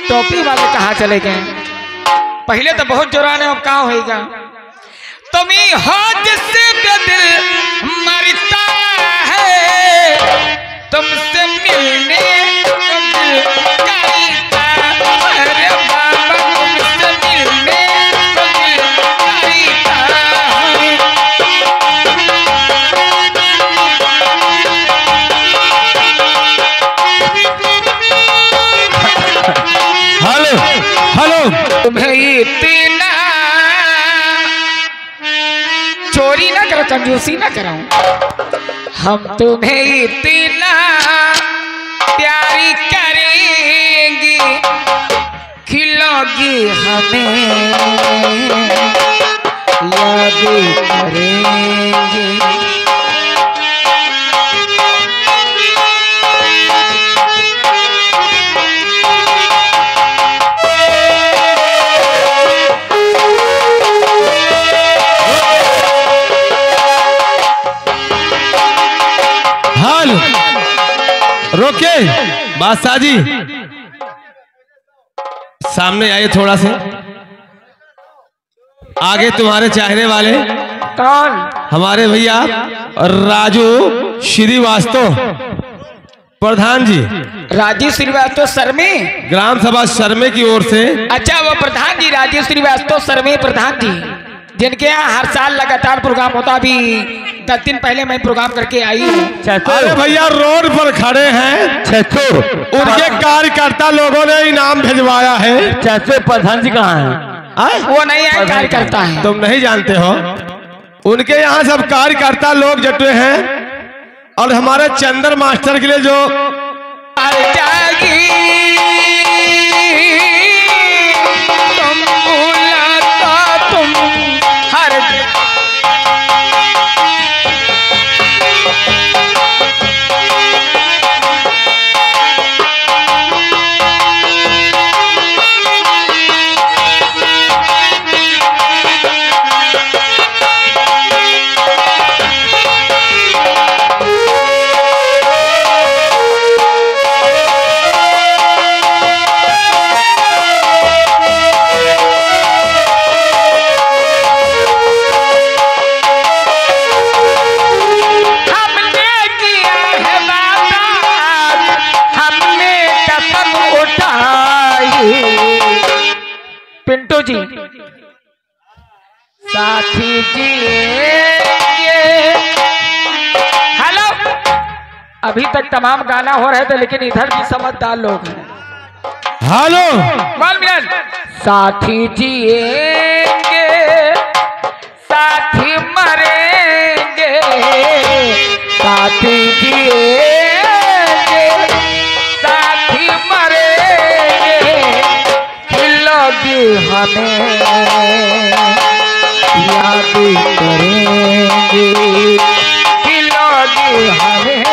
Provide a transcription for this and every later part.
टोपी वाले कहाँ चले गए? पहले तो बहुत जोरान है, अब कहाँ होएगा? तुम्हें हो जिससे दिल मरता है, तुमसे मिलने को दिल करता, अरे बाबा तुमसे मिलने को दिल करता। हेलो हेलो, तुम्हें इतना चोरी ना करो, कंजूसी ना कराऊं, हम तुम्हें इतना प्यारी करेंगे, खिलोगी हमें याद करेंगे। रोके बादशाह जी, सामने आइए थोड़ा से। आगे तुम्हारे चाहने वाले कौन? हमारे भैया राजू श्रीवास्तव प्रधान जी, राजीव श्रीवास्तव सरमे, ग्राम सभा सरमे की ओर से। अच्छा, वो प्रधान जी राजीव श्रीवास्तव सरमे प्रधान जी, जिनके यहाँ हर साल लगातार प्रोग्राम होता। अभी 10 दिन पहले मैं प्रोग्राम करके आई हूँ। अरे भैया रोड पर खड़े हैं, उनके कार्यकर्ता लोगों ने इनाम भिजवाया है। चाचे प्रधान जी कहाँ हैं? वो नहीं है, कार्यकर्ता है। तुम नहीं जानते हो, उनके यहाँ सब कार्यकर्ता लोग जुटे हैं और हमारे चंदर मास्टर के लिए जो तुम बुलाता तुम हर पिंटू जी, साथी जी, हेलो। अभी तक तमाम गाना हो रहे थे, लेकिन इधर भी समझदार लोग हैं। हेलो बोल मिलन। साथी जिएंगे, साथी मरेंगे, साथी जिएंगे, साथी मरेंगे, खिलोगी हमें याद करेंगे, खिलोगी हमें।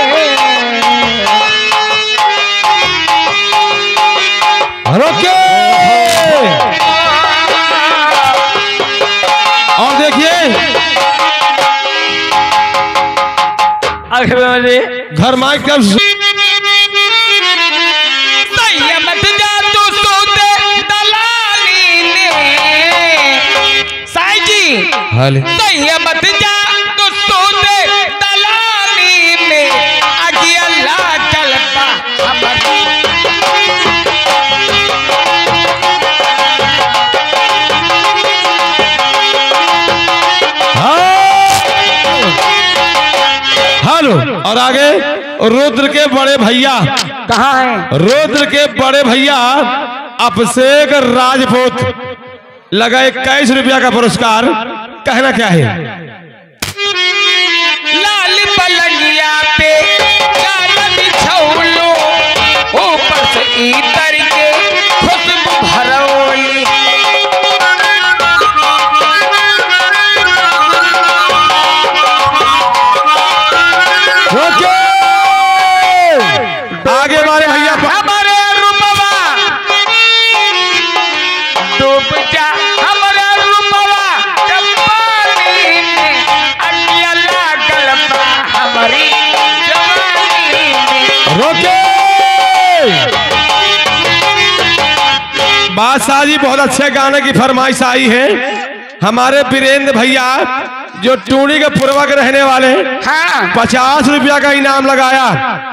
रोके और देखिए घर माइक का मत जा तू सोते दलाली ने, साईं जी मत जा तू सोते दलाली में, आगे अल्लाह जलपा हमारी। हेलो और आगे रुद्र के बड़े भैया कहाँ हैं? रुद्र के बड़े भैया अभिषेक राजपूत लगा 21 रुपया का पुरस्कार। कहना क्या है? लाल पलंगिया पे काला बिछौलो, ऊपर से इतर के खुशबू भरौली। आगे हमारे भैया हमारे रूपवा डूब जा, हमारे रूपवा जब पानी में, अकेला गलबा हमारी जवानी में। रोके बादशाह जी बहुत अच्छे गाने की फरमाइश आई है। हमारे वीरेंद्र भैया जो टूणी के पूर्वा के रहने वाले, हाँ 50 रुपया का इनाम लगाया।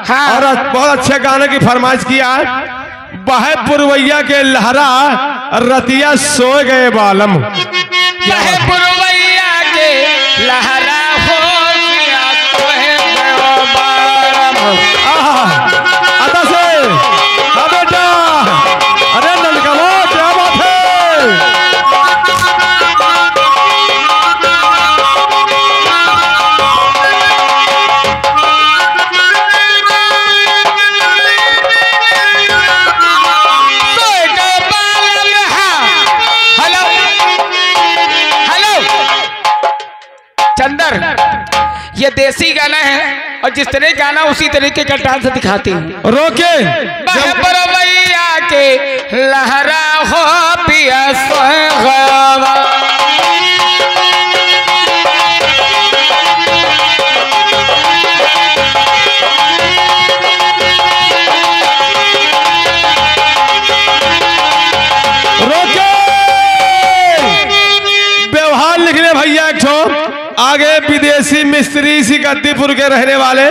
हाँ। और बहुत अच्छे गाने की फरमाइश किया। बहे पुरवैया के लहरा रतिया सो गए बालम। बहे पुरवैया के लहरा होशिया सोए गयो बालम। आता से हाँ बेटा, अरे नलकमो क्या बात है। चंदर, ये देसी गाना है और जिस तरह गाना उसी तरीके का डांस दिखाती हूँ। रोके बहे पुरवैया के लहरा हो पिया सोए गवा। रोके व्यवहार लिखने भैया एक ठो आगे विदेशी मिस्त्री सी गद्दीपुर के रहने वाले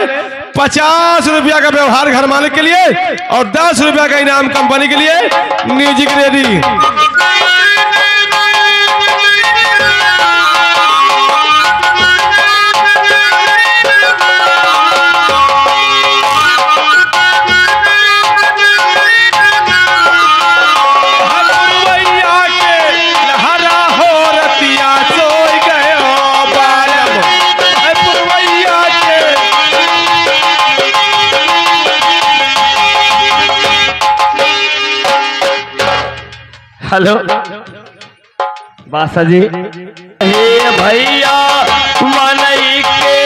50 रुपया का व्यवहार घर मालिक के लिए और 10 रुपया का इनाम कंपनी के लिए। Music ready. Hello Badshah ji. हे भैया मनई के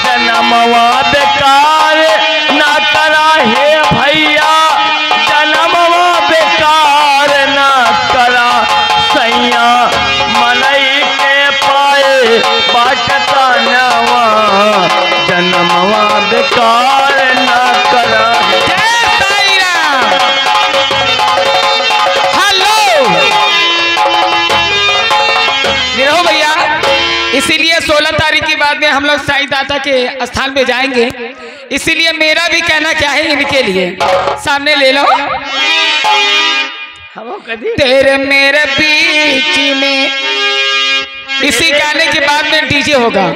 जन्मवा बेकार ना करा। हे भैया जन्मवा बेकार ना करा। सैया मनई के पाए बाटता नवा जन्मवा बेकार ना करा। हेलो निरहु भैया, इसीलिए 16 तारीख की बाद में हम लोग साईं दाता के स्थान पे जाएंगे। इसीलिए मेरा भी कहना क्या है इनके लिए, सामने ले लो। तेरे मेरे बीच में इसी गाने के बाद में डीजे होगा।